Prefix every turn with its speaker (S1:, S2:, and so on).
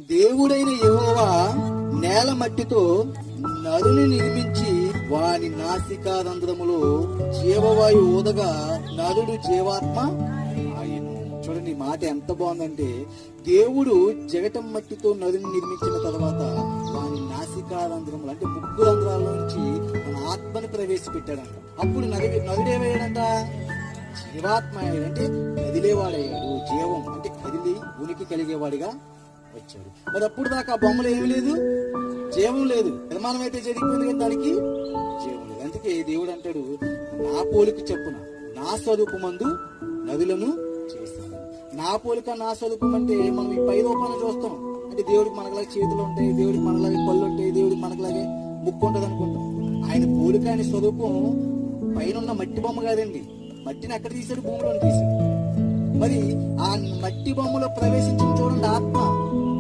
S1: దేవుడైన యెహోవా నేల మట్టితో నరుని నిర్మించి వాని నాసికారంధ్రములో జీవవాయు ఊదగా నరుడు జీవాత్మ ఆయను. చూడండి, మాట ఎంత బాగుందంటే, దేవుడు జగటం మట్టితో నరుని నిర్మించిన తర్వాత వాని నాసికారంధ్రములు అంటే ముగ్గు రంధ్రాల్లోంచి తన ఆత్మని ప్రవేశపెట్టాడంట. అప్పుడు నరుడేమయ్యాడంట? జీవాత్మ అయ్యాడు. అంటే కదిలేవాడయ్యాడు. జీవం అంటే కదిలి ఉనికి కలిగేవాడిగా వచ్చాడు. మరి అప్పుడు దాకా ఆ బొమ్మలు ఏమి లేదు, జీవం లేదు. నిర్మాణం అయితే జరిగిపోయింది కదా, దానికి జీవం లేదు. అందుకే దేవుడు అంటాడు, నా పోలిక చెప్పున నా స్వరూపమందు నదులను చేస్తాను. నా పోలిక నా స్వరూపం అంటే మనం ఈ పై రూపాన్ని చూస్తాం. అంటే దేవుడికి మనకులాగే చేతులు ఉంటాయి, దేవుడికి మనలాగే పళ్ళు ఉంటాయి, దేవుడికి మనకులాగే ముక్కు ఉంటుంది అనుకుంటాం. ఆయన పోలిక, ఆయన స్వరూపం పైన మట్టి బొమ్మ కాదండి. మట్టిని ఎక్కడ తీశాడు? భూమిలో తీశాడు. మరి ఆ మట్టి బొమ్మలో ప్రవేశించిన చూడండి ఆత్మ.